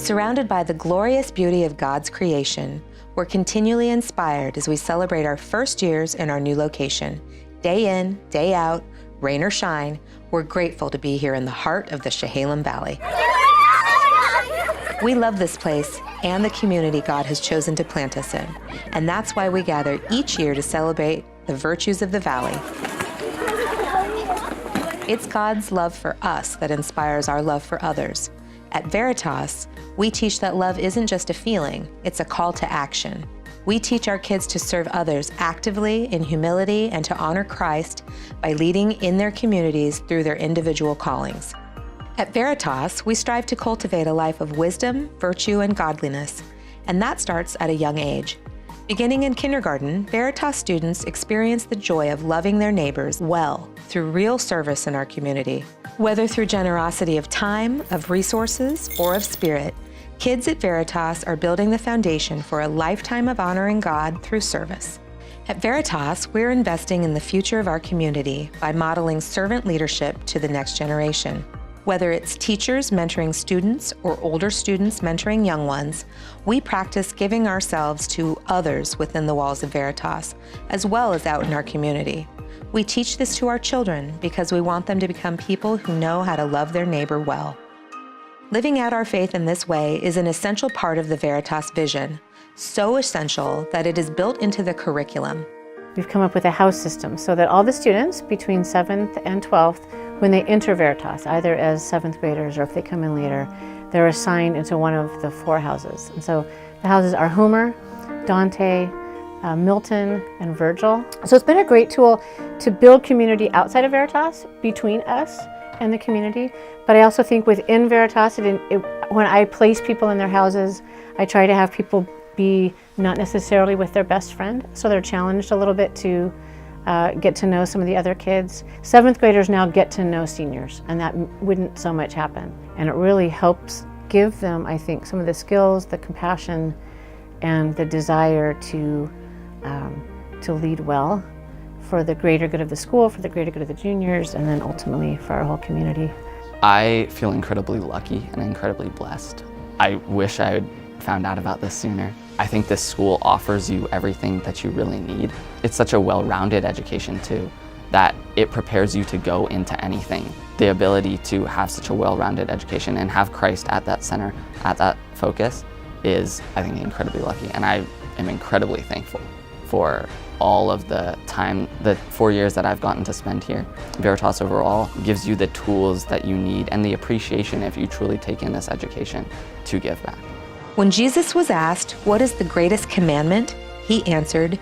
Surrounded by the glorious beauty of God's creation, we're continually inspired as we celebrate our first years in our new location. Day in, day out, rain or shine, we're grateful to be here in the heart of the Chehalem Valley. We love this place and the community God has chosen to plant us in, and that's why we gather each year to celebrate the virtues of the valley. It's God's love for us that inspires our love for others. At Veritas, we teach that love isn't just a feeling, it's a call to action. We teach our kids to serve others actively in humility and to honor Christ by leading in their communities through their individual callings. At Veritas, we strive to cultivate a life of wisdom, virtue, and godliness, and that starts at a young age. Beginning in kindergarten, Veritas students experience the joy of loving their neighbors well through real service in our community. Whether through generosity of time, of resources, or of spirit, kids at Veritas are building the foundation for a lifetime of honoring God through service. At Veritas, we're investing in the future of our community by modeling servant leadership to the next generation. Whether it's teachers mentoring students or older students mentoring young ones, we practice giving ourselves to others within the walls of Veritas, as well as out in our community. We teach this to our children because we want them to become people who know how to love their neighbor well. Living out our faith in this way is an essential part of the Veritas vision, so essential that it is built into the curriculum. We've come up with a house system so that all the students between 7th and 12th, when they enter Veritas, either as 7th graders or if they come in later, they're assigned into one of the 4 houses. And so the houses are Homer, Dante, Milton, and Virgil. So it's been a great tool to build community outside of Veritas, between us and the community. But I also think within Veritas, when I place people in their houses, I try to have people be not necessarily with their best friend, so they're challenged a little bit to get to know some of the other kids. 7th graders now get to know seniors, and that wouldn't so much happen. And it really helps give them, I think, some of the skills, the compassion, and the desire to lead well for the greater good of the school, for the greater good of the juniors, and then ultimately for our whole community. I feel incredibly lucky and incredibly blessed. I wish I had found out about this sooner. I think this school offers you everything that you really need. It's such a well-rounded education too, that it prepares you to go into anything. The ability to have such a well-rounded education and have Christ at that center, at that focus, is, I think, incredibly lucky. And I am incredibly thankful for all of the time, the 4 years that I've gotten to spend here. Veritas overall gives you the tools that you need and the appreciation, if you truly take in this education, to give back. When Jesus was asked, "What is the greatest commandment?" he answered,